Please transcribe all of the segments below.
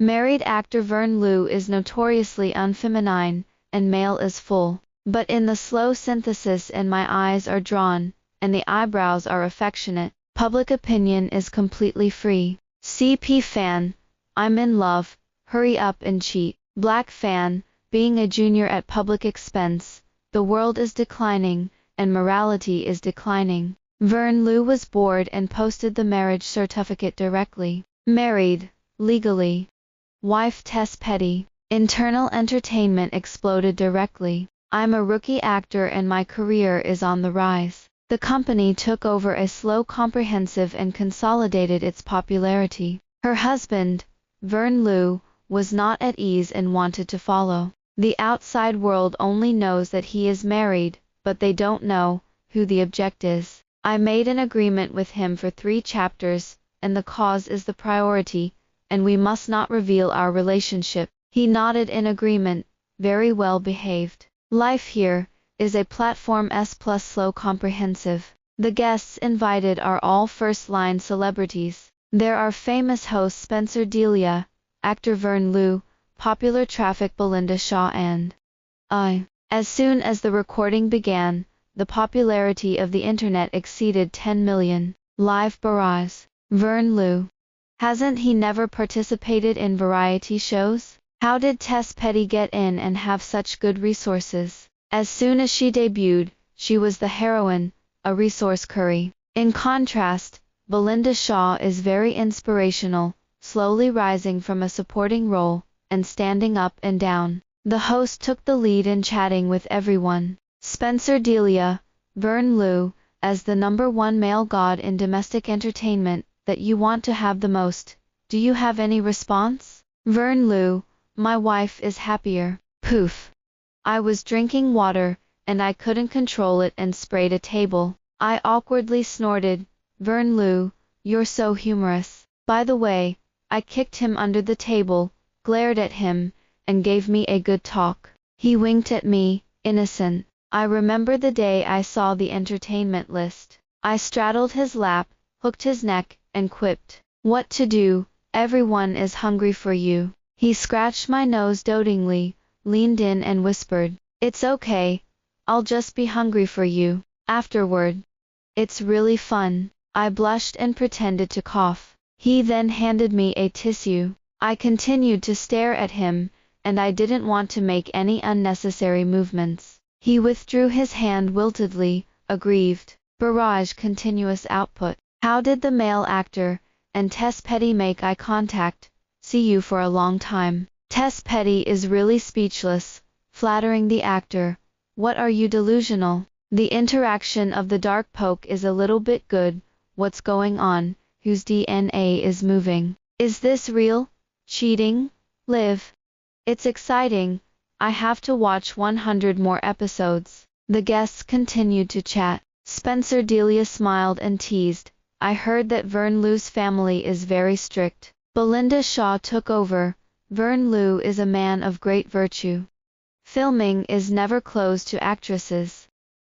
Married actor Verne Lew is notoriously unfeminine, and male is full. But in the slow synthesis and my eyes are drawn, and the eyebrows are affectionate. Public opinion is completely free. CP fan, I'm in love, hurry up and cheat. Black fan, being a junior at public expense, the world is declining, and morality is declining. Verne Lew was bored and posted the marriage certificate directly. Married, legally. Wife Tess Petty. Internal entertainment exploded directly. I'm a rookie actor and my career is on the rise. The company took over a slow comprehensive and consolidated its popularity. Her husband, Verne Lew, was not at ease and wanted to follow. The outside world only knows that he is married, but they don't know who the object is. I made an agreement with him for 3 chapters, and the cause is the priority, and we must not reveal our relationship. He nodded in agreement, very well behaved. Life here is a platform S+ slow comprehensive. The guests invited are all first-line celebrities. There are famous hosts Spencer Delia, actor Verne Lew, popular traffic Belinda Shaw and I. As soon as the recording began, the popularity of the internet exceeded 10 million. Live barrage. Verne Lew. Hasn't he never participated in variety shows? How did Tess Petty get in and have such good resources? As soon as she debuted, she was the heroine, a resource curry. In contrast, Belinda Shaw is very inspirational, slowly rising from a supporting role, and standing up and down. The host took the lead in chatting with everyone. Spencer Delia, Verne Lew, as the #1 male god in domestic entertainment, that you want to have the most. Do you have any response? Verne Lew, my wife is happier. Poof. I was drinking water, and I couldn't control it and sprayed a table. I awkwardly snorted. Verne Lew, you're so humorous. By the way, I kicked him under the table, glared at him, and gave me a good talk. He winked at me, innocent. I remember the day I saw the entertainment list. I straddled his lap, hooked his neck, and quipped, "What to do? Everyone is hungry for you." He scratched my nose dotingly, leaned in and whispered, "It's okay, I'll just be hungry for you afterward. It's really fun." I blushed and pretended to cough. He then handed me a tissue. I continued to stare at him, and I didn't want to make any unnecessary movements. He withdrew his hand wiltedly, aggrieved. Barrage continuous output. How did the male actor and Tess Petty make eye contact? See you for a long time. Tess Petty is really speechless, flattering the actor. What are you delusional? The interaction of the dark poke is a little bit good. What's going on? Whose DNA is moving? Is this real? Cheating? Live. It's exciting. I have to watch 100 more episodes. The guests continued to chat. Spencer Delia smiled and teased, "I heard that Verne Lew's family is very strict." Belinda Shaw took over. Verne Lew is a man of great virtue. Filming is never closed to actresses.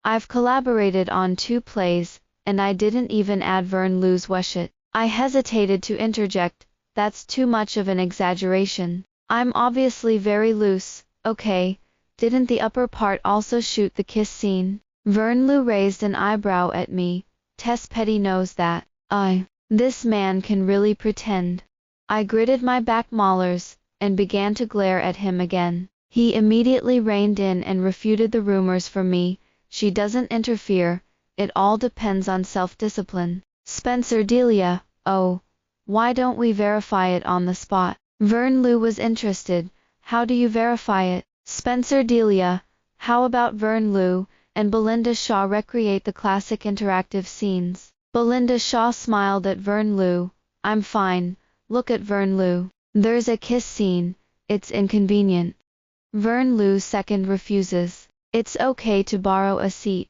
I've collaborated on 2 plays, and I didn't even add Verne Lew's weshet. I hesitated to interject, that's too much of an exaggeration. I'm obviously very loose. Okay, didn't the upper part also shoot the kiss scene? Verne Lew raised an eyebrow at me. Tess Petty knows that. This man can really pretend. I gritted my back molars, and began to glare at him again. He immediately reined in and refuted the rumors for me. She doesn't interfere, it all depends on self-discipline. Spencer Delia, oh, why don't we verify it on the spot? Verne Lew was interested. How do you verify it? Spencer Delia, how about Verne Lew and Belinda Shaw recreate the classic interactive scenes? Belinda Shaw smiled at Verne Lew. I'm fine. Look at Verne Lew. There's a kiss scene. It's inconvenient. Verne Lew second refuses. It's okay to borrow a seat.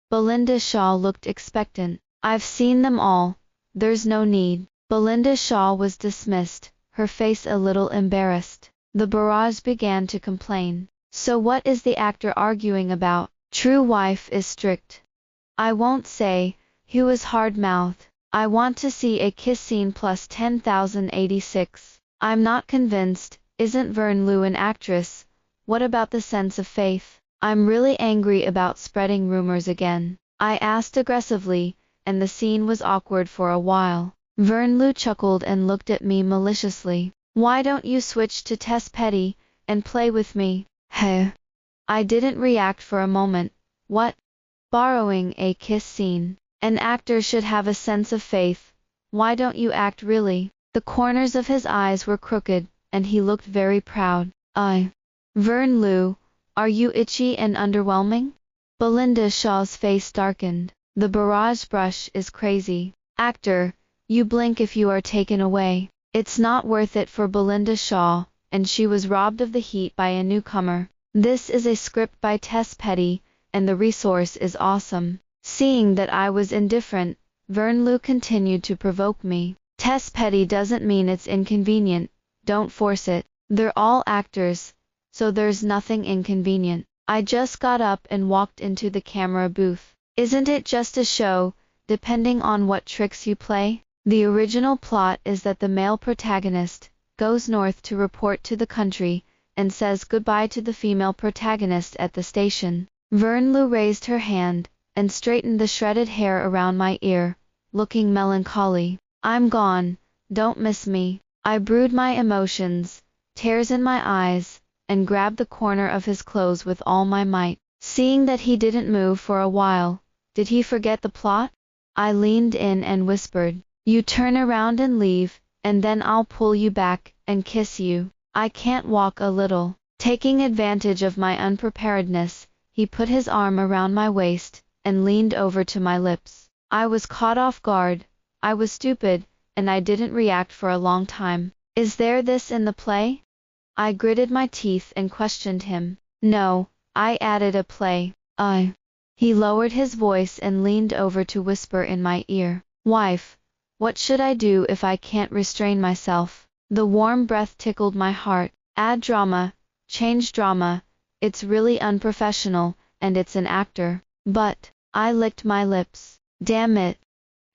Belinda Shaw looked expectant. I've seen them all. There's no need. Belinda Shaw was dismissed, her face a little embarrassed. The barrage began to complain. So what is the actor arguing about? True wife is strict. I won't say. He was hard-mouthed. I want to see a kiss scene plus 10,086. I'm not convinced. Isn't Verne Lew an actress? What about the sense of faith? I'm really angry about spreading rumors again, I asked aggressively, and the scene was awkward for a while. Verne Lew chuckled and looked at me maliciously. Why don't you switch to Tess Petty and play with me? Heh. I didn't react for a moment. What? Borrowing a kiss scene. An actor should have a sense of faith. Why don't you act really? The corners of his eyes were crooked, and he looked very proud. Verne Lew, are you itchy and underwhelming? Belinda Shaw's face darkened. The barrage brush is crazy. Actor, you blink if you are taken away. It's not worth it for Belinda Shaw, and she was robbed of the heat by a newcomer. This is a script by Tess Petty, and the resource is awesome. Seeing that I was indifferent, Verne Lew continued to provoke me. Tess Petty doesn't mean it's inconvenient. Don't force it. They're all actors, so there's nothing inconvenient. I just got up and walked into the camera booth. Isn't it just a show, depending on what tricks you play? The original plot is that the male protagonist goes north to report to the country and says goodbye to the female protagonist at the station. Verne Lew raised her hand and straightened the shredded hair around my ear, looking melancholy. I'm gone, don't miss me. I brewed my emotions, tears in my eyes, and grabbed the corner of his clothes with all my might. Seeing that he didn't move for a while, did he forget the plot? I leaned in and whispered, you turn around and leave, and then I'll pull you back and kiss you. I can't walk a little. Taking advantage of my unpreparedness, he put his arm around my waist and leaned over to my lips. I was caught off guard. I was stupid, and I didn't react for a long time. Is there this in the play? I gritted my teeth and questioned him. No, I added a play. He lowered his voice and leaned over to whisper in my ear. Wife, what should I do if I can't restrain myself? The warm breath tickled my heart. Add drama, change drama. It's really unprofessional, and it's an actor. But, I licked my lips. Damn it.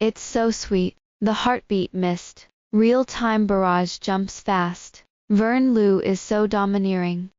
It's so sweet. The heartbeat missed. Real-time barrage jumps fast. Verne Lew is so domineering.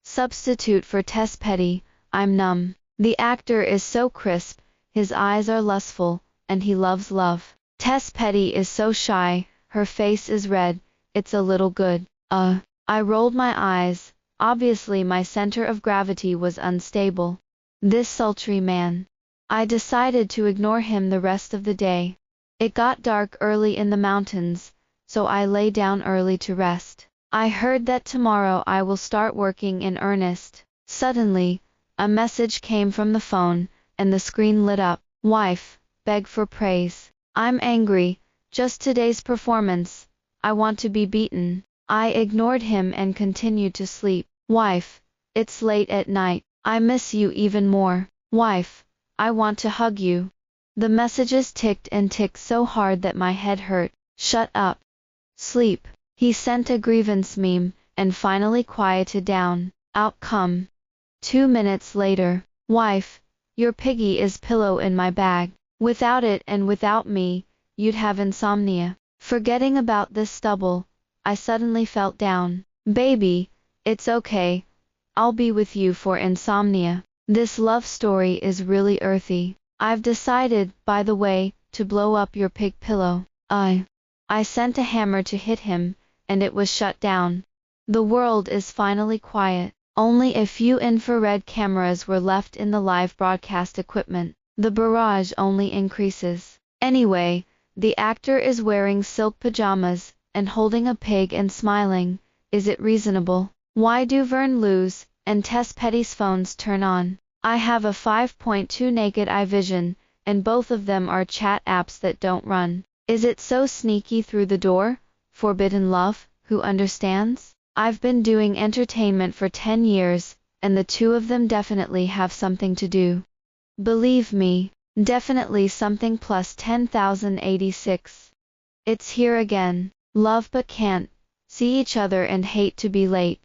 Substitute for Tess Petty, I'm numb. The actor is so crisp, his eyes are lustful, and he loves love. Tess Petty is so shy, her face is red, it's a little good. I rolled my eyes. Obviously my center of gravity was unstable. This sultry man. I decided to ignore him the rest of the day. It got dark early in the mountains, so I lay down early to rest. I heard that tomorrow I will start working in earnest. Suddenly, a message came from the phone, and the screen lit up. Wife, beg for praise. I'm angry, just today's performance. I want to be beaten. I ignored him and continued to sleep. Wife, it's late at night. I miss you even more. Wife, I want to hug you. The messages ticked and ticked so hard that my head hurt. Shut up. Sleep. He sent a grievance meme, and finally quieted down. Outcome. 2 minutes later. Wife, your piggy is pillow in my bag. Without it and without me, you'd have insomnia. Forgetting about this stubble, I suddenly felt down. Baby, it's okay. I'll be with you for insomnia. This love story is really earthy. I've decided, by the way, to blow up your pig pillow. I sent a hammer to hit him, and it was shut down. The world is finally quiet. Only a few infrared cameras were left in the live broadcast equipment. The barrage only increases. Anyway, the actor is wearing silk pajamas and holding a pig and smiling. Is it reasonable? Why do Verne Lew's and Tess Petty's phones turn on? I have a 5.2 naked eye vision, and both of them are chat apps that don't run. Is it so sneaky through the door? Forbidden love, who understands? I've been doing entertainment for 10 years, and the two of them definitely have something to do. Believe me, definitely something plus 10,086. It's here again. Love but can't see each other and hate to be late.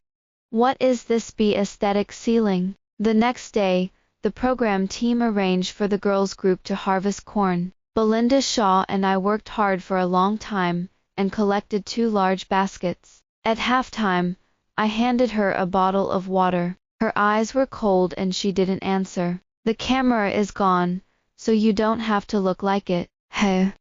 What is this aesthetic ceiling? The next day, the program team arranged for the girls group to harvest corn. Belinda Shaw and I worked hard for a long time, and collected 2 large baskets. At halftime, I handed her a bottle of water. Her eyes were cold and she didn't answer. The camera is gone, so you don't have to look like it. Hey.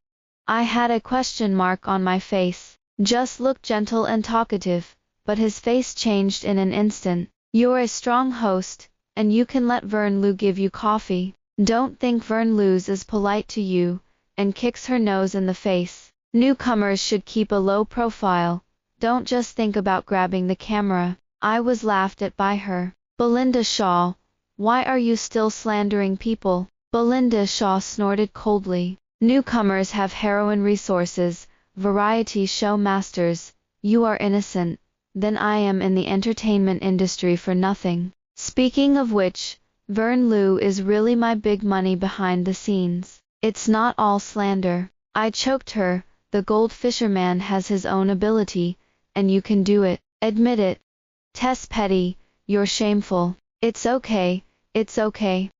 I had a question mark on my face. Just look gentle and talkative, but his face changed in an instant. You're a strong host, and you can let Verne Lew give you coffee. Don't think Verne Lew's is polite to you, and kicks her nose in the face. Newcomers should keep a low profile. Don't just think about grabbing the camera. I was laughed at by her. Belinda Shaw, why are you still slandering people? Belinda Shaw snorted coldly. Newcomers have heroin resources, variety show masters. You are innocent, then I am in the entertainment industry for nothing. Speaking of which, Verne Lew is really my big money behind the scenes. It's not all slander. I choked her. The gold fisherman has his own ability, and you can do it. Admit it. Tess Petty, you're shameful. It's okay, it's okay.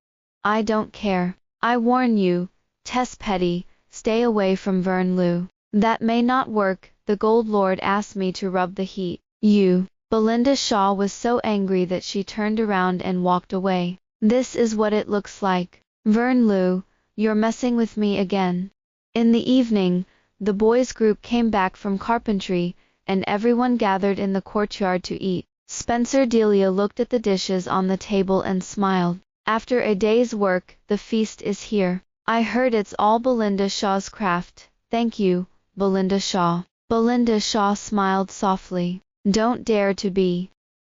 I don't care. I warn you, Tess Petty, stay away from Verne Lew. That may not work, the Gold Lord asked me to rub the heat. You. Belinda Shaw was so angry that she turned around and walked away. This is what it looks like. Verne Lew, you're messing with me again. In the evening, the boys' group came back from carpentry, and everyone gathered in the courtyard to eat. Spencer Delia looked at the dishes on the table and smiled. After a day's work, the feast is here. I heard it's all Belinda Shaw's craft. Thank you, Belinda Shaw. Belinda Shaw smiled softly. Don't dare to be.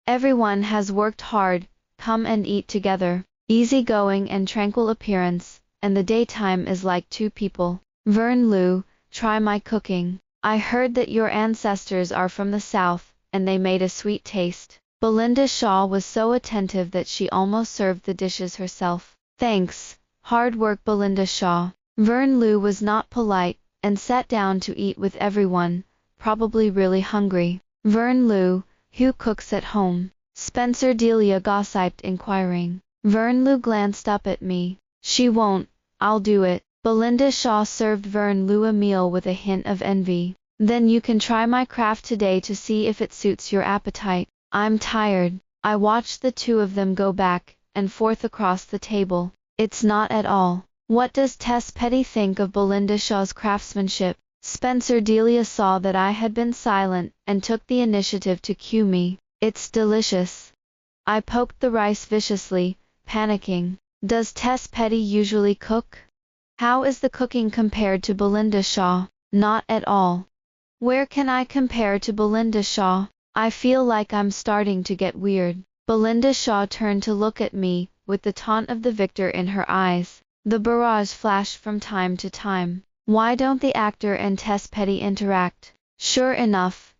Everyone has worked hard, come and eat together. Easygoing and tranquil appearance, and the daytime is like two people. Verne Lew, try my cooking. I heard that your ancestors are from the South, and they made a sweet taste. Belinda Shaw was so attentive that she almost served the dishes herself. Thanks, hard work Belinda Shaw. Verne Lew was not polite, and sat down to eat with everyone, probably really hungry. Verne Lew, who cooks at home? Spencer Delia gossiped inquiring. Verne Lew glanced up at me. She won't, I'll do it. Belinda Shaw served Verne Lew a meal with a hint of envy. Then you can try my craft today to see if it suits your appetite. I'm tired. I watched the two of them go back and forth across the table. It's not at all. What does Tess Petty think of Belinda Shaw's craftsmanship? Spencer Delia saw that I had been silent and took the initiative to cue me. It's delicious. I poked the rice viciously, panicking. Does Tess Petty usually cook? How is the cooking compared to Belinda Shaw? Not at all. Where can I compare to Belinda Shaw? I feel like I'm starting to get weird. Belinda Shaw turned to look at me, with the taunt of the victor in her eyes. The barrage flashed from time to time. Why don't the actor and Tess Petty interact? Sure enough,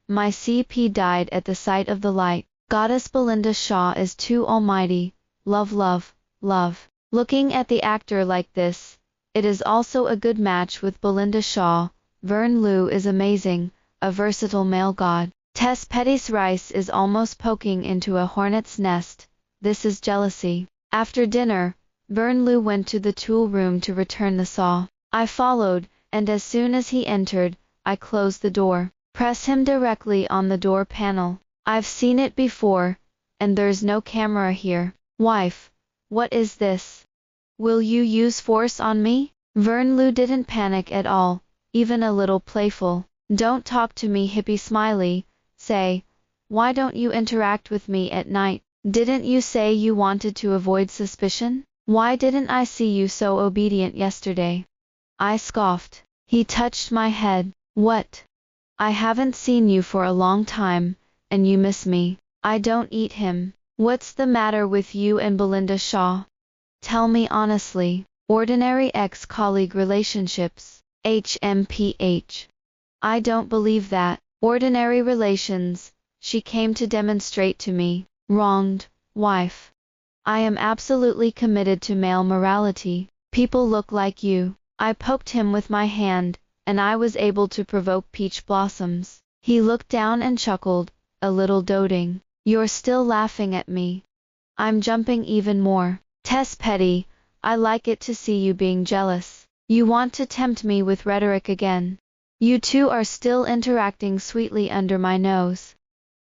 my CP died at the sight of the light. Goddess Belinda Shaw is too almighty. Love, love, love. Looking at the actor like this, it is also a good match with Belinda Shaw. Verne Lew is amazing, a versatile male god. Tess Petty's rice is almost poking into a hornet's nest. This is jealousy. After dinner, Verne Lew went to the tool room to return the saw. I followed, and as soon as he entered, I closed the door. Press him directly on the door panel. I've seen it before, and there's no camera here. Wife, what is this? Will you use force on me? Verne Lew didn't panic at all, even a little playful. Don't talk to me hippie smiley, say, why don't you interact with me at night? Didn't you say you wanted to avoid suspicion? Why didn't I see you so obedient yesterday? I scoffed. He touched my head. What? I haven't seen you for a long time, and you miss me. I don't eat him. What's the matter with you and Belinda Shaw? Tell me honestly. Ordinary ex-colleague relationships. HMPH. I don't believe that. Ordinary relations, she came to demonstrate to me. Wronged, wife. I am absolutely committed to male morality. People look like you. I poked him with my hand, and I was able to provoke peach blossoms. He looked down and chuckled, a little doting. You're still laughing at me. I'm jumping even more. Tess Petty, I like it to see you being jealous. You want to tempt me with rhetoric again. You two are still interacting sweetly under my nose.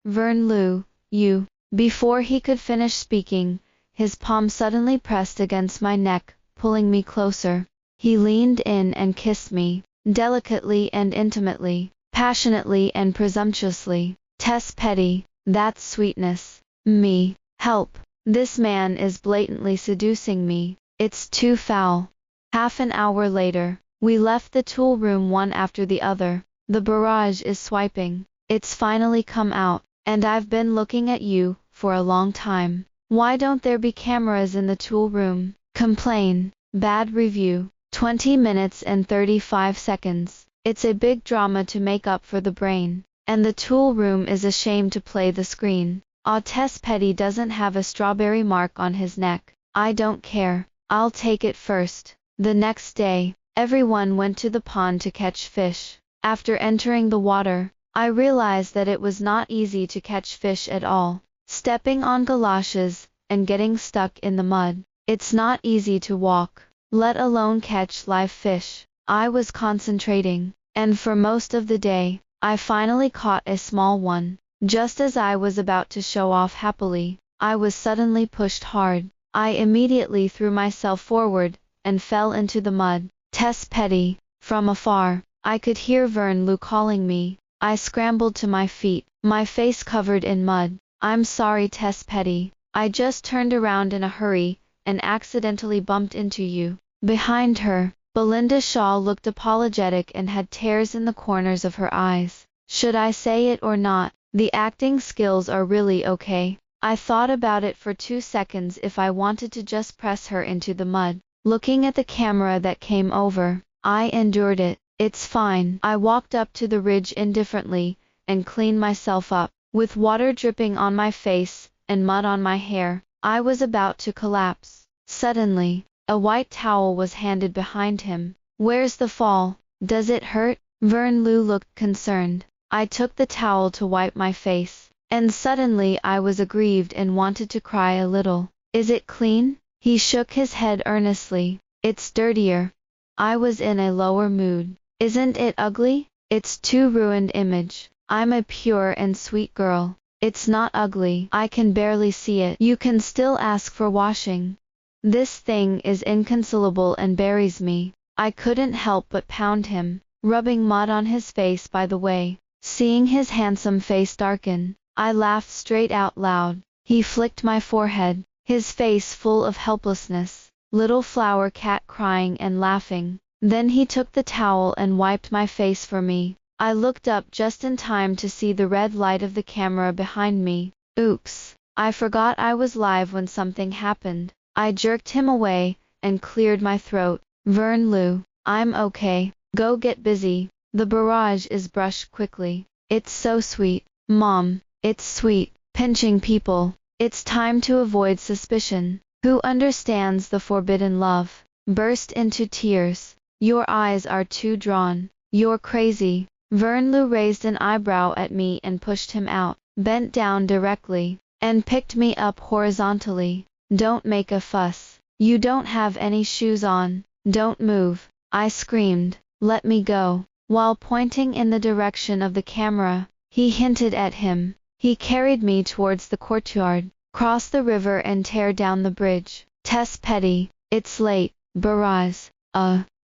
Verne Lew, you. Before he could finish speaking, his palm suddenly pressed against my neck, pulling me closer. He leaned in and kissed me, delicately and intimately, passionately and presumptuously. Tess Petty, that's sweetness. Me. Help. This man is blatantly seducing me. It's too foul. Half an hour later, we left the tool room one after the other. The barrage is swiping. It's finally come out, and I've been looking at you for a long time. Why don't there be cameras in the tool room? Complain. Bad review. 20 minutes and 35 seconds. It's a big drama to make up for the brain, and the tool room is ashamed to play the screen. Tess Petty doesn't have a strawberry mark on his neck. I don't care. I'll take it first. The next day, everyone went to the pond to catch fish. After entering the water, I realized that it was not easy to catch fish at all. Stepping on galoshes and getting stuck in the mud. It's not easy to walk, let alone catch live fish. I was concentrating, and for most of the day, I finally caught a small one. Just as I was about to show off happily, I was suddenly pushed hard. I immediately threw myself forward and fell into the mud. Tess Petty. From afar, I could hear Verne Lew calling me. I scrambled to my feet, my face covered in mud. I'm sorry, Tess Petty. I just turned around in a hurry and accidentally bumped into you. Behind her, Belinda Shaw looked apologetic and had tears in the corners of her eyes. Should I say it or not? The acting skills are really okay. I thought about it for 2 seconds if I wanted to just press her into the mud. Looking at the camera that came over, I endured it. It's fine. I walked up to the ridge indifferently and cleaned myself up. With water dripping on my face and mud on my hair, I was about to collapse. Suddenly, a white towel was handed behind him. Where's the fall? Does it hurt? Verne Lew looked concerned. I took the towel to wipe my face, and suddenly I was aggrieved and wanted to cry a little. Is it clean? He shook his head earnestly. It's dirtier. I was in a lower mood. Isn't it ugly? It's too ruined image. I'm a pure and sweet girl. It's not ugly. I can barely see it. You can still ask for washing. This thing is inconsolable and buries me. I couldn't help but pound him, rubbing mud on his face by the way. Seeing his handsome face darken, I laughed straight out loud. He flicked my forehead, his face full of helplessness, little flower cat crying and laughing. Then he took the towel and wiped my face for me. I looked up just in time to see the red light of the camera behind me. Oops, I forgot I was live when something happened. I jerked him away and cleared my throat. Verne Lew, I'm okay. Go get busy. The barrage is brushed quickly. It's so sweet. Mom, it's sweet. Pinching people. It's time to avoid suspicion. Who understands the forbidden love? Burst into tears. Your eyes are too drawn. You're crazy. Verne Lew raised an eyebrow at me and pushed him out, bent down directly, and picked me up horizontally. Don't make a fuss. You don't have any shoes on. Don't move. I screamed. Let me go. While pointing in the direction of the camera, he hinted at him. He carried me towards the courtyard, cross the river and tear down the bridge. Tess Petty, it's late. Barrage.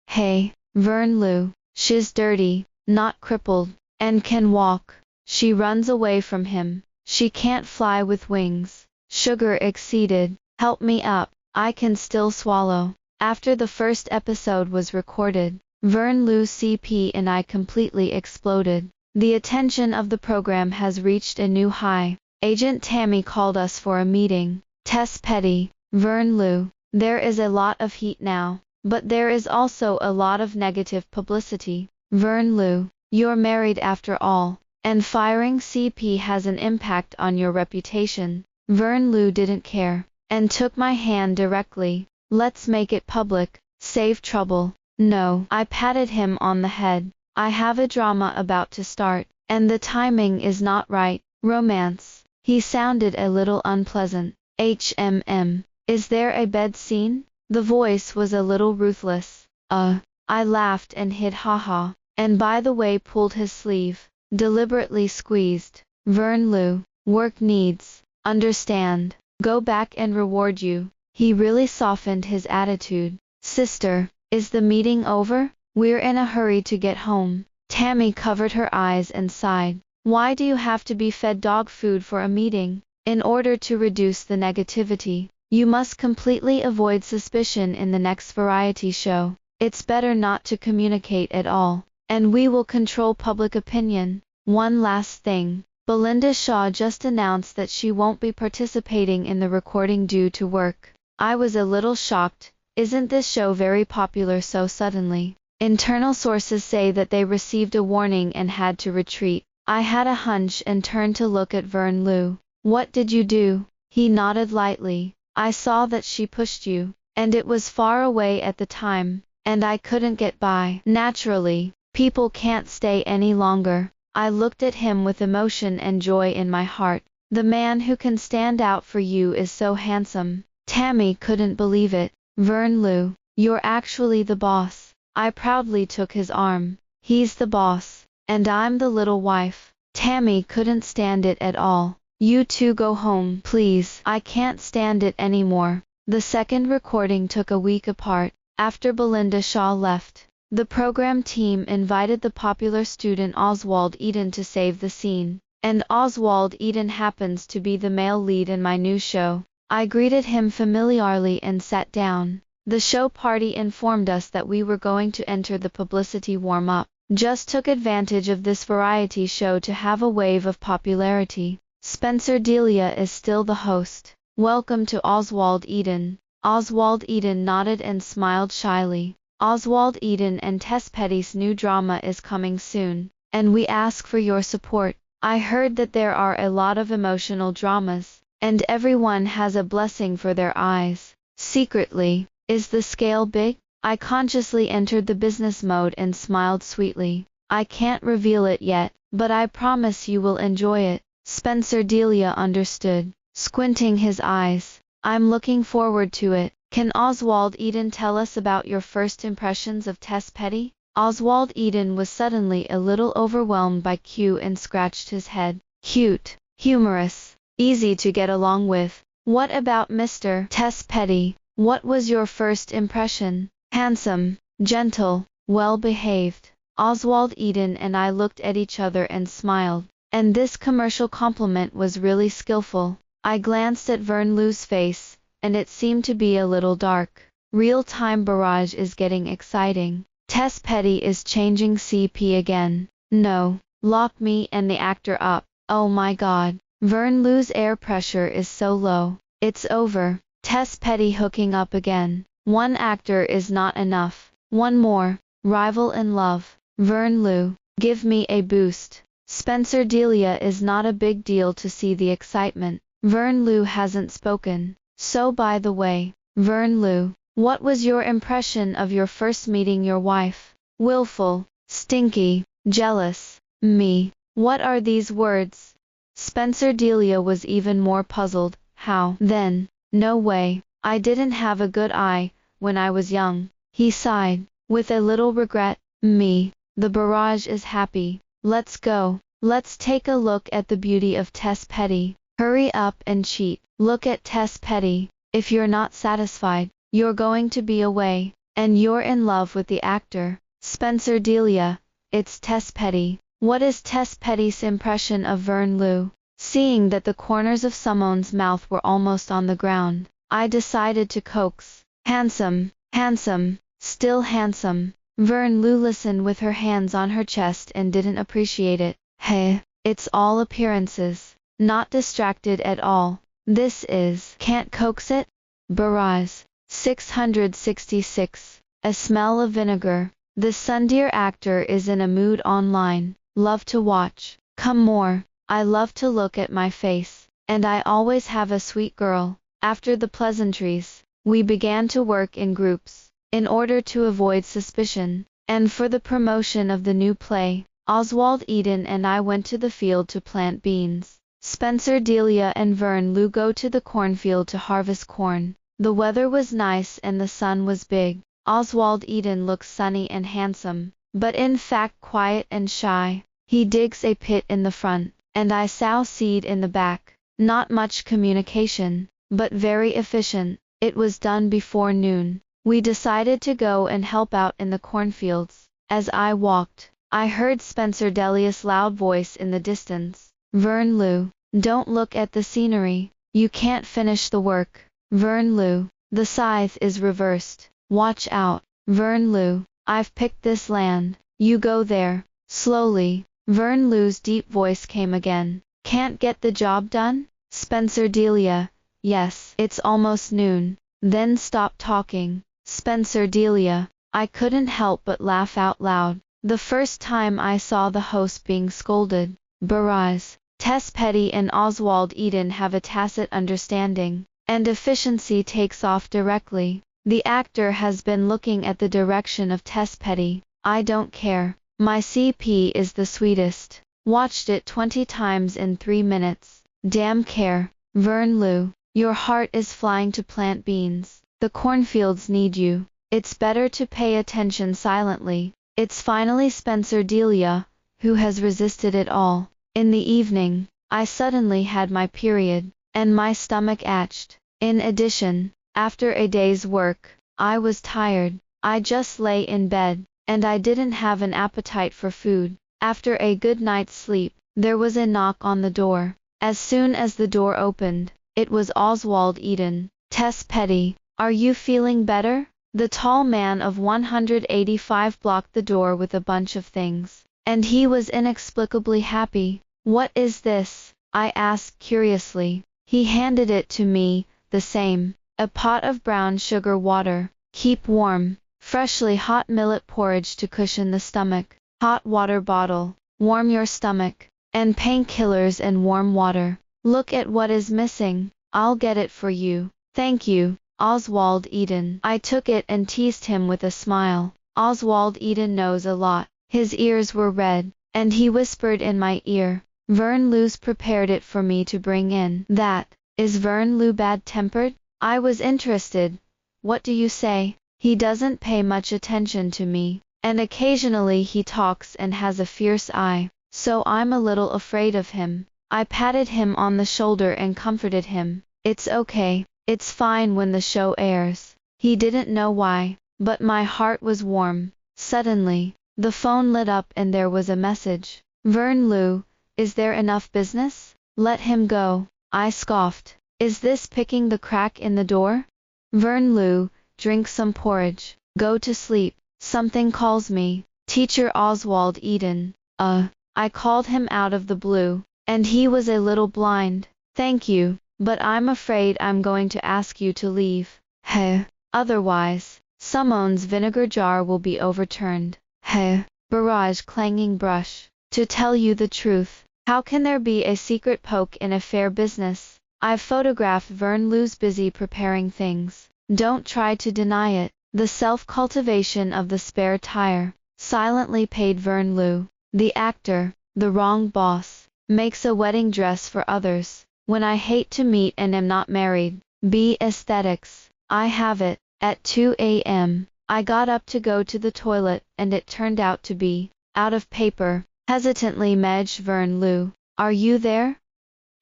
Hey, Verne Lew. She's dirty, not crippled, and can walk. She runs away from him. She can't fly with wings. Sugar exceeded. Help me up. I can still swallow. After the first episode was recorded, Verne Lew CP and I completely exploded. The attention of the program has reached a new high. Agent Tammy called us for a meeting. Tess Petty, Verne Lew, there is a lot of heat now, but there is also a lot of negative publicity. Verne Lew, you're married after all, and firing CP has an impact on your reputation. Verne Lew didn't care, and took my hand directly. Let's make it public. Save trouble. No, I patted him on the head. I have a drama about to start, and the timing is not right. Romance. He sounded a little unpleasant. Is there a bed scene? The voice was a little ruthless. I laughed and hid haha. and by the way pulled his sleeve, deliberately squeezed. Verne Lew, work needs, understand, go back and reward you. He really softened his attitude. Sister, is the meeting over? We're in a hurry to get home. Tammy covered her eyes and sighed. Why do you have to be fed dog food for a meeting? In order to reduce the negativity, you must completely avoid suspicion in the next variety show. It's better not to communicate at all, and we will control public opinion. One last thing. Belinda Shaw just announced that she won't be participating in the recording due to work. I was a little shocked. Isn't this show very popular so suddenly? Internal sources say that they received a warning and had to retreat. I had a hunch and turned to look at Verne Lew. What did you do? He nodded lightly. I saw that she pushed you, and it was far away at the time, and I couldn't get by. Naturally, people can't stay any longer. I looked at him with emotion and joy in my heart. The man who can stand out for you is so handsome. Tammy couldn't believe it. Verne Lew, you're actually the boss. I proudly took his arm. He's the boss, and I'm the little wife. Tammy couldn't stand it at all. You two go home, please. I can't stand it anymore. The second recording took a week apart. After Belinda Shaw left, the program team invited the popular student Oswald Eden to save the scene, and Oswald Eden happens to be the male lead in my new show. I greeted him familiarly and sat down. The show party informed us that we were going to enter the publicity warm-up. Just took advantage of this variety show to have a wave of popularity. Spencer Delia is still the host. Welcome to Oswald Eden. Oswald Eden nodded and smiled shyly. Oswald Eden and Tess Petty's new drama is coming soon, and we ask for your support. I heard that there are a lot of emotional dramas, and everyone has a blessing for their eyes. Secretly, is the scale big? I consciously entered the business mode and smiled sweetly. I can't reveal it yet, but I promise you will enjoy it. Spencer Delia understood, squinting his eyes. I'm looking forward to it. Can Oswald Eden tell us about your first impressions of Tess Petty? Oswald Eden was suddenly a little overwhelmed by Q and scratched his head. Cute, humorous, easy to get along with. What about Mr. Tess Petty? What was your first impression? Handsome, gentle, well-behaved. Oswald Eden and I looked at each other and smiled, and this commercial compliment was really skillful. I glanced at Verne Lew's face, and it seemed to be a little dark. Real-time barrage is getting exciting. Tess Petty is changing CP again. No, lock me and the actor up. Oh my god. Verne Lew's air pressure is so low. It's over. Tess Petty hooking up again. One actor is not enough. One more. Rival in love. Verne Lew, give me a boost. Spencer Delia is not a big deal to see the excitement. Verne Lew hasn't spoken. So by the way, Verne Lew, what was your impression of your first meeting your wife? Willful, stinky, jealous, me. What are these words? Spencer Delia was even more puzzled. How, then? No way. I didn't have a good eye when I was young. He sighed, with a little regret. Me. The barrage is happy. Let's go. Let's take a look at the beauty of Tess Petty. Hurry up and cheat. Look at Tess Petty. If you're not satisfied, you're going to be away, and you're in love with the actor. Spencer Delia, it's Tess Petty. What is Tess Petty's impression of Verne Lew? Seeing that the corners of Simone's mouth were almost on the ground, I decided to coax. Handsome, handsome, still handsome. Verne Lew listened with her hands on her chest and didn't appreciate it. Hey, it's all appearances. Not distracted at all. This is, can't coax it? Barrage. 666. A smell of vinegar. The Sundeer actor is in a mood online. Love to watch. Come more. I love to look at my face. And I always have a sweet girl. After the pleasantries, we began to work in groups, in order to avoid suspicion, and for the promotion of the new play. Oswald Eden and I went to the field to plant beans. Spencer Delia and Verne Lew go to the cornfield to harvest corn. The weather was nice and the sun was big. Oswald Eden looks sunny and handsome. but in fact quiet and shy. He digs a pit in the front, and I sow seed in the back. Not much communication, but very efficient. It was done before noon. We decided to go and help out in the cornfields. As I walked, I heard Spencer Delia's loud voice in the distance. Verne Lew, don't look at the scenery. You can't finish the work. Verne Lew, the scythe is reversed. Watch out. Verne Lew, I've picked this land. You go there. Slowly, Verne Lew's deep voice came again. Can't get the job done? Spencer Delia, yes. It's almost noon. Then stop talking. Spencer Delia, I couldn't help but laugh out loud. The first time I saw the host being scolded. Barrage. Tess Petty and Oswald Eden have a tacit understanding, and efficiency takes off directly. The actor has been looking at the direction of Tess Petty. I don't care. My CP is the sweetest. Watched it 20 times in 3 minutes. Damn care. Verne Lew, your heart is flying to plant beans. The cornfields need you. It's better to pay attention silently. It's finally Spencer Delia, who has resisted it all. In the evening, I suddenly had my period, and my stomach ached. In addition, after a day's work, I was tired. I just lay in bed, and I didn't have an appetite for food. After a good night's sleep, there was a knock on the door. As soon as the door opened, it was Oswald Eden. Tess Petty, are you feeling better? The tall man of 185 blocked the door with a bunch of things, and he was inexplicably happy. What is this? I asked curiously. He handed it to me, the same. A pot of brown sugar water. Keep warm. Freshly hot millet porridge to cushion the stomach. Hot water bottle. Warm your stomach. And painkillers and warm water. Look at what is missing. I'll get it for you. Thank you, Oswald Eden. I took it and teased him with a smile. Oswald Eden knows a lot. His ears were red, and he whispered in my ear. Verne Lew's prepared it for me to bring in. That, is Verne Lew bad-tempered? I was interested. What do you say? He doesn't pay much attention to me, and occasionally he talks and has a fierce eye, so I'm a little afraid of him. I patted him on the shoulder and comforted him. It's okay. It's fine when the show airs. He didn't know why, but my heart was warm. Suddenly, the phone lit up and there was a message. Verne Lew, is there enough business? Let him go. I scoffed. Is this picking the crack in the door? Verne Lew, drink some porridge. Go to sleep. Something calls me. Teacher Oswald Eden. I called him out of the blue, and he was a little blind. Thank you, but I'm afraid I'm going to ask you to leave. Heh. Otherwise, Simone's vinegar jar will be overturned. Heh. Barrage clanging brush. To tell you the truth, how can there be a secret poke in a fair business? I've photographed Verne Lew's busy preparing things. Don't try to deny it. The self-cultivation of the spare tire. Silently paid Verne Lew. The actor, the wrong boss, makes a wedding dress for others. When I hate to meet and am not married. B. Aesthetics. I have it. At 2 a.m., I got up to go to the toilet, and it turned out to be out of paper. Hesitantly medged Verne Lew. Are you there?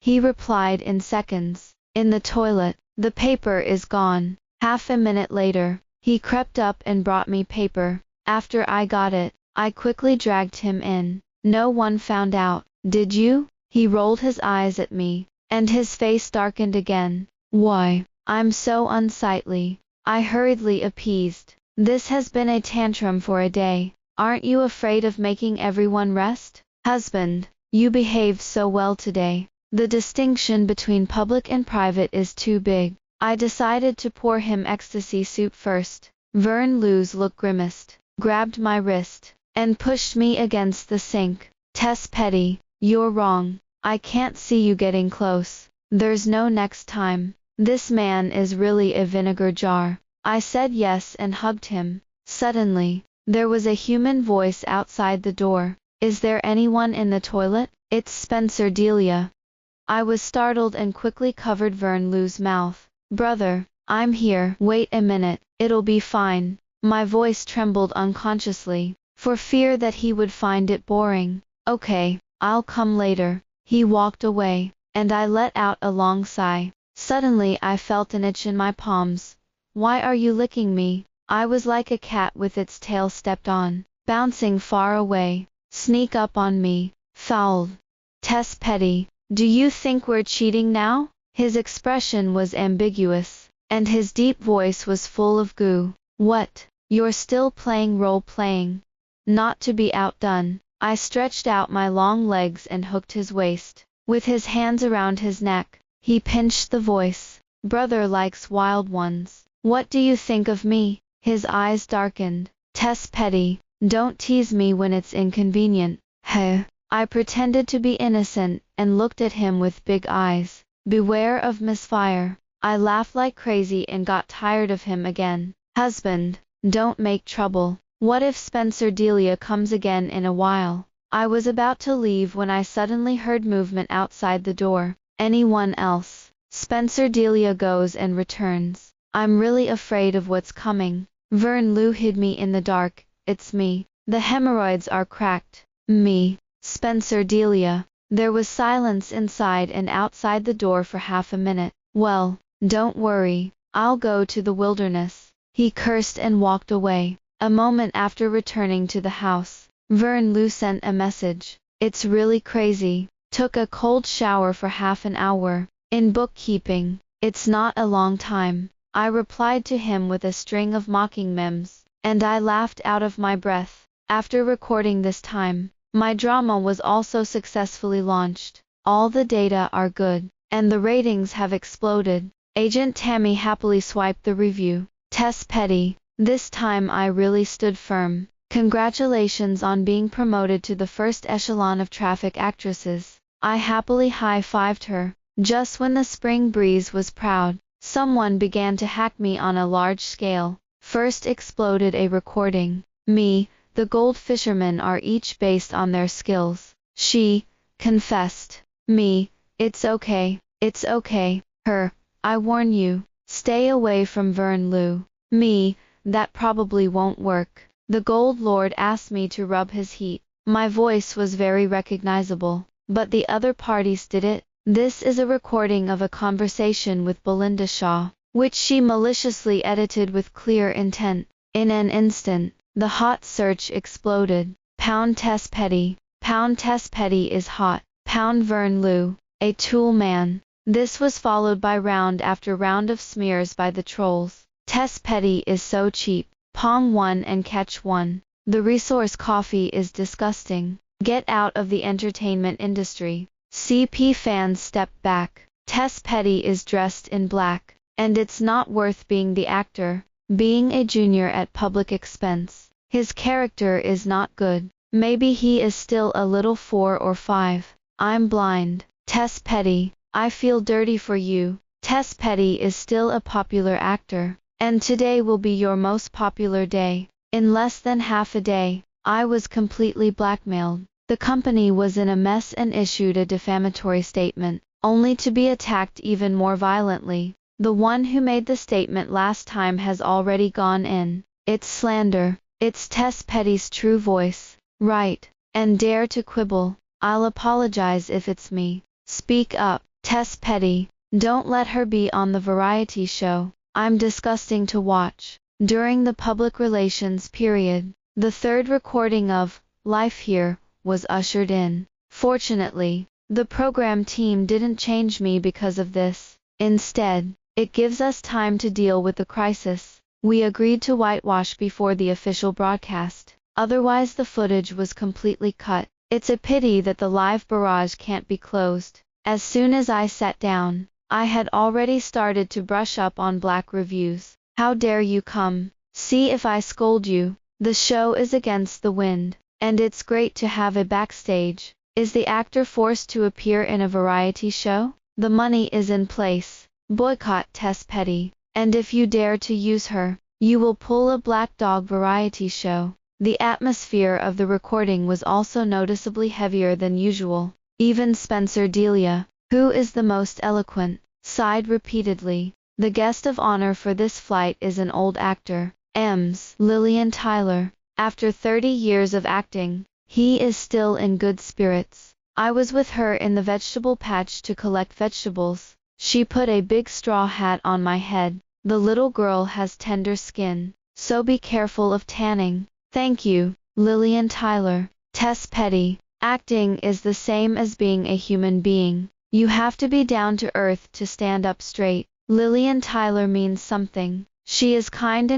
He replied in seconds. In the toilet. The paper is gone. Half a minute later, he crept up and brought me paper. After I got it, I quickly dragged him in. No one found out, did you? He rolled his eyes at me, and his face darkened again. Why, I'm so unsightly. I hurriedly appeased. This has been a tantrum for a day. Aren't you afraid of making everyone rest? Husband, you behaved so well today. The distinction between public and private is too big. I decided to pour him ecstasy soup first. Verne Lew's look grimaced, grabbed my wrist, and pushed me against the sink. Tess Petty, you're wrong. I can't see you getting close. There's no next time. This man is really a vinegar jar. I said yes and hugged him. Suddenly, there was a human voice outside the door. Is there anyone in the toilet? It's Spencer Delia. I was startled and quickly covered Verne Lew's mouth. Brother, I'm here. Wait a minute, it'll be fine. My voice trembled unconsciously. for fear that he would find it boring. Okay, I'll come later. He walked away, and I let out a long sigh. Suddenly I felt an itch in my palms. Why are you licking me? I was like a cat with its tail stepped on, bouncing far away. Sneak up on me. Fouled. Tess Petty, do you think we're cheating now? His expression was ambiguous, and his deep voice was full of goo. What? You're still playing role-playing? Not to be outdone, I stretched out my long legs and hooked his waist. With his hands around his neck, he pinched the voice. Brother likes wild ones. What do you think of me? His eyes darkened. Tess Petty, don't tease me when it's inconvenient. Heh. I pretended to be innocent and looked at him with big eyes. Beware of misfire. I laughed like crazy and got tired of him again. Husband, don't make trouble. What if Spencer Delia comes again in a while? I was about to leave when I suddenly heard movement outside the door. Anyone else? Spencer Delia goes and returns. I'm really afraid of what's coming. Verne Lew hid me in the dark. It's me. The hemorrhoids are cracked. Me. Spencer Delia. There was silence inside and outside the door for half a minute. Well, don't worry. I'll go to the wilderness. He cursed and walked away. A moment after returning to the house, Verne Lew sent a message. It's really crazy. Took a cold shower for half an hour. In bookkeeping, it's not a long time. I replied to him with a string of mocking memes, and I laughed out of my breath. After recording this time, my drama was also successfully launched. All the data are good, and the ratings have exploded. Agent Tammy happily swiped the review. Tess Petty, this time I really stood firm. Congratulations on being promoted to the first echelon of traffic actresses. I happily high-fived her. Just when the spring breeze was proud, someone began to hack me on a large scale. First exploded a recording. Me, the gold fishermen are each based on their skills. She confessed. Me, it's okay. Her, I warn you, stay away from Verne Lew. Me, that probably won't work. The Gold Lord asked me to rub his heat. My voice was very recognizable, but the other parties did it. This is a recording of a conversation with Belinda Shaw, which she maliciously edited with clear intent. In an instant, the hot search exploded. Pound Tess Petty. Pound Tess Petty is hot. Pound Verne Lew, a tool man. This was followed by round after round of smears by the trolls. Tess Petty is so cheap. Palm one and catch one. The resource coffee is disgusting. Get out of the entertainment industry. CP fans stepped back. Tess Petty is dressed in black, and it's not worth being the actor. Being a junior at public expense. His character is not good. Maybe he is still a little 4 or 5. I'm blind. Tess Petty, I feel dirty for you. Tess Petty is still a popular actor, and today will be your most popular day. In less than half a day, I was completely blackmailed. The company was in a mess and issued a defamatory statement, only to be attacked even more violently. The one who made the statement last time has already gone in. It's slander. It's Tess Petty's true voice. Right. And dare to quibble. I'll apologize if it's me. Speak up. Tess Petty. Don't let her be on the variety show. I'm disgusting to watch. During the public relations period, the third recording of Life Here was ushered in. Fortunately, the program team didn't change me because of this. Instead, it gives us time to deal with the crisis. We agreed to whitewash before the official broadcast. Otherwise the footage was completely cut. It's a pity that the live barrage can't be closed. As soon as I sat down, I had already started to brush up on black reviews. How dare you come? See if I scold you. The show is against the wind, and it's great to have a backstage. Is the actor forced to appear in a variety show? The money is in place. Boycott Tess Petty, and if you dare to use her, you will pull a black dog variety show. The atmosphere of the recording was also noticeably heavier than usual. Even Spencer Delia, who is the most eloquent, sighed repeatedly. The guest of honor for this flight is an old actor, Lillian Tyler. After 30 years of acting, he is still in good spirits. I was with her in the vegetable patch to collect vegetables. She put a big straw hat on my head. The little girl has tender skin, so be careful of tanning. Thank you, Lillian Tyler. Tess Petty. Acting is the same as being a human being. You have to be down to earth to stand up straight. Lillian Tyler means something. She is kind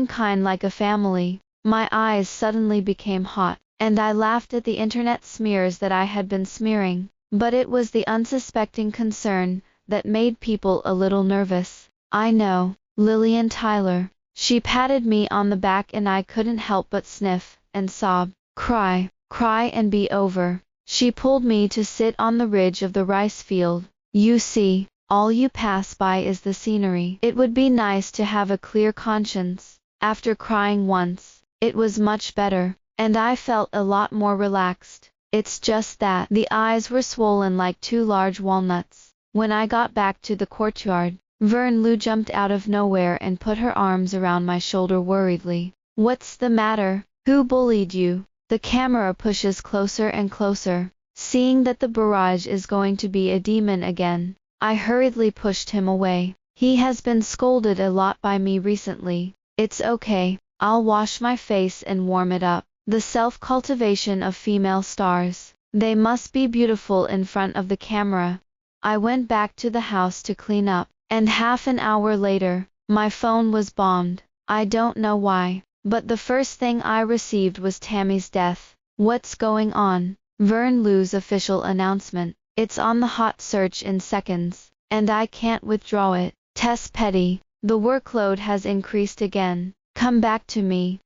like a family. My eyes suddenly became hot, and I laughed at the internet smears that I had been smearing. But it was the unsuspecting concern that made people a little nervous. I know, Lillian Tyler. She patted me on the back and I couldn't help but sniff and sob. Cry and be over. She pulled me to sit on the ridge of the rice field. You see, all you pass by is the scenery. It would be nice to have a clear conscience. After crying once, it was much better, and I felt a lot more relaxed. It's just that the eyes were swollen like 2 large walnuts. When I got back to the courtyard, Verne Lew jumped out of nowhere and put her arms around my shoulder worriedly. What's the matter? Who bullied you? The camera pushes closer and closer. Seeing that the barrage is going to be a demon again, I hurriedly pushed him away. He has been scolded a lot by me recently. It's okay, I'll wash my face and warm it up. The self-cultivation of female stars. They must be beautiful in front of the camera. I went back to the house to clean up, and half an hour later, my phone was bombed. I don't know why, but the first thing I received was Tammy's death. What's going on? Verne Lew's official announcement. It's on the hot search in seconds, and I can't withdraw it. Tess Petty. The workload has increased again. Come back to me.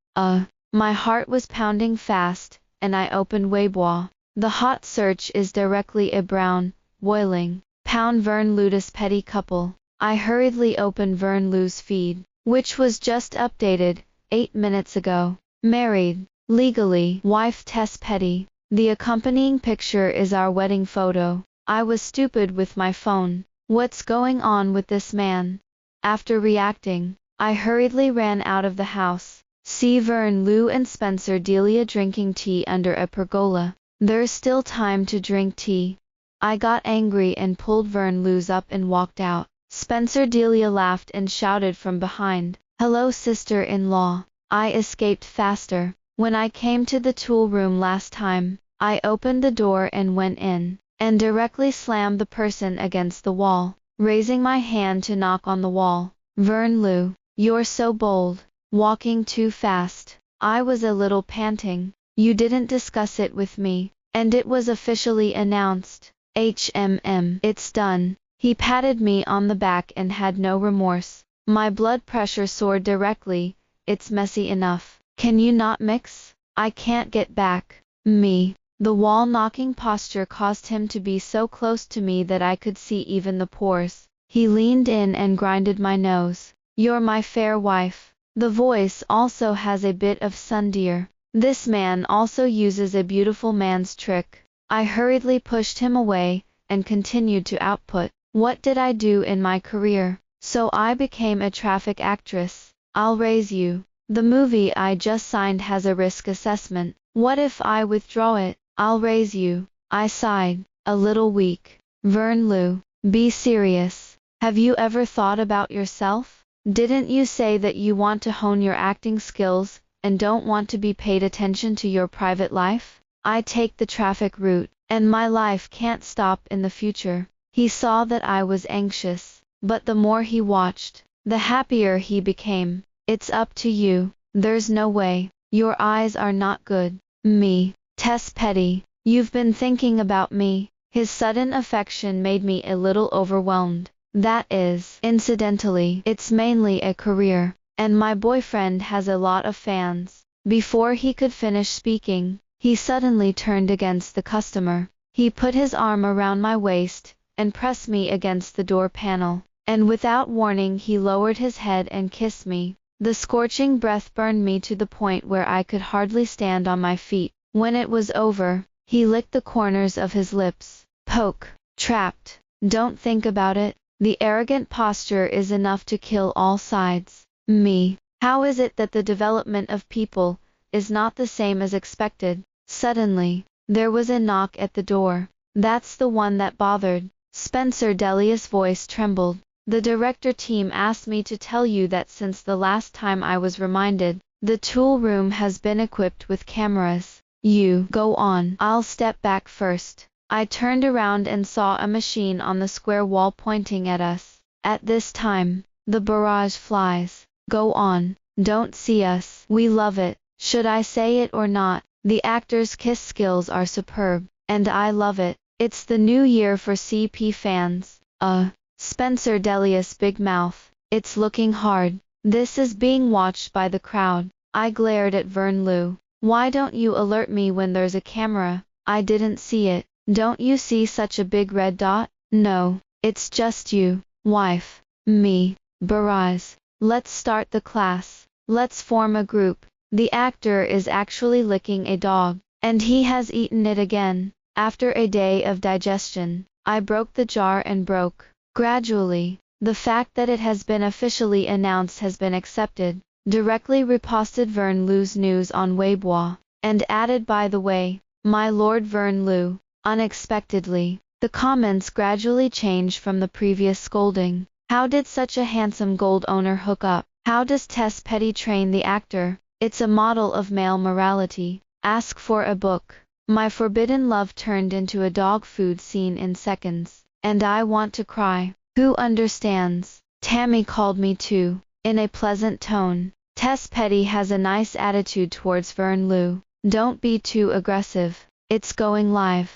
My heart was pounding fast, and I opened Weibo. The hot search is directly a brown, boiling, pound Verne Lew's Petty couple. I hurriedly opened Verne Lew's feed, which was just updated 8 minutes ago. Married, legally, wife Tess Petty. The accompanying picture is our wedding photo. I was stupid with my phone. What's going on with this man? After reacting, I hurriedly ran out of the house. See Verne Lew and Spencer Delia drinking tea under a pergola. There's still time to drink tea. I got angry and pulled Verne Lew's up and walked out. Spencer Delia laughed and shouted from behind, "Hello, sister-in-law." I escaped faster. When I came to the tool room last time, I opened the door and went in, and directly slammed the person against the wall, raising my hand to knock on the wall. Verne Lew, you're so bold. Walking too fast. I was a little panting. You didn't discuss it with me, and it was officially announced. It's done. He patted me on the back and had no remorse. My blood pressure soared directly. It's messy enough. Can you not mix? I can't get back. Me. The wall-knocking posture caused him to be so close to me that I could see even the pores. He leaned in and grinded my nose. You're my fair wife. The voice also has a bit of sundeer. This man also uses a beautiful man's trick. I hurriedly pushed him away, and continued to output. What did I do in my career? So I became a traffic actress. I'll raise you. The movie I just signed has a risk assessment. What if I withdraw it? I'll raise you. I sighed, a little weak. Verne Lew, be serious. Have you ever thought about yourself? Didn't you say that you want to hone your acting skills, and don't want to be paid attention to your private life? I take the traffic route, and my life can't stop in the future. He saw that I was anxious, but the more he watched, the happier he became. It's up to you. There's no way. Your eyes are not good. Me. Tess Petty. You've been thinking about me. His sudden affection made me a little overwhelmed. That is, incidentally, it's mainly a career, and my boyfriend has a lot of fans. Before he could finish speaking, he suddenly turned against the customer. He put his arm around my waist, and pressed me against the door panel, and without warning he lowered his head and kissed me. The scorching breath burned me to the point where I could hardly stand on my feet. When it was over, he licked the corners of his lips. Poke. Trapped. Don't think about it. The arrogant posture is enough to kill all sides. Me. How is it that the development of people is not the same as expected. Suddenly, there was a knock at the door. That's the one that bothered. Spencer Delia's voice trembled. The director team asked me to tell you that since the last time I was reminded, the tool room has been equipped with cameras. You go on. I'll step back first. I turned around and saw a machine on the square wall pointing at us. At this time, the barrage flies. Go on. Don't see us. We love it. Should I say it or not? The actors' kiss skills are superb, and I love it. It's the new year for CP fans. Spencer Delia's big mouth. It's looking hard. This is being watched by the crowd. I glared at Verne Lew. Why don't you alert me when there's a camera? I didn't see it. Don't you see such a big red dot? No, it's just you, wife, me, barrage. Let's start the class. Let's form a group. The actor is actually licking a dog, and he has eaten it again. After a day of digestion, I broke the jar and broke. Gradually, the fact that it has been officially announced has been accepted. Directly reposted Verne Lew's news on Weibo, and added, by the way, my Lord Verne Lew. Unexpectedly, the comments gradually changed from the previous scolding. How did such a handsome gold owner hook up? How does Tess Petty train the actor? It's a model of male morality. Ask for a book. My forbidden love turned into a dog food scene in seconds, and I want to cry. Who understands? Tammy called me too, in a pleasant tone. Tess Petty has a nice attitude towards Verne Lew. Don't be too aggressive. It's going live.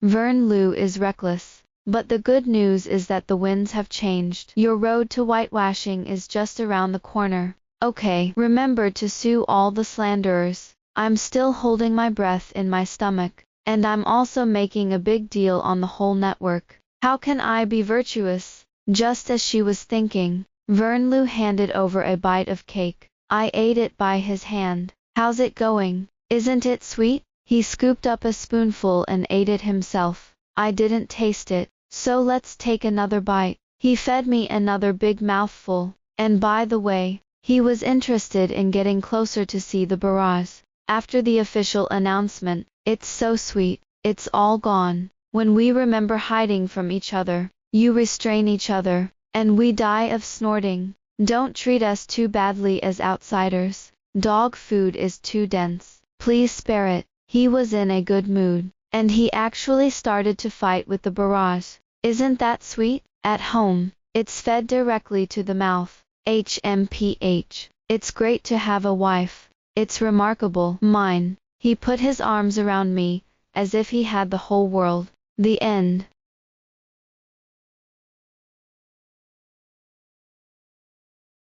Verne Lew is reckless. But the good news is that the winds have changed. Your road to whitewashing is just around the corner. Okay, remember to sue all the slanderers. I'm still holding my breath in my stomach, and I'm also making a big deal on the whole network. How can I be virtuous? Just as she was thinking, Verne Lew handed over a bite of cake. I ate it by his hand. How's it going? Isn't it sweet? He scooped up a spoonful and ate it himself. I didn't taste it, so let's take another bite. He fed me another big mouthful, and by the way, he was interested in getting closer to see the barrage. After the official announcement, it's so sweet, it's all gone. When we remember hiding from each other, you restrain each other, and we die of snorting. Don't treat us too badly as outsiders. Dog food is too dense. Please spare it. He was in a good mood, and he actually started to fight with the barrage. Isn't that sweet? At home, it's fed directly to the mouth. HMPH. It's great to have a wife. It's remarkable. Mine. He put his arms around me, as if he had the whole world. The end.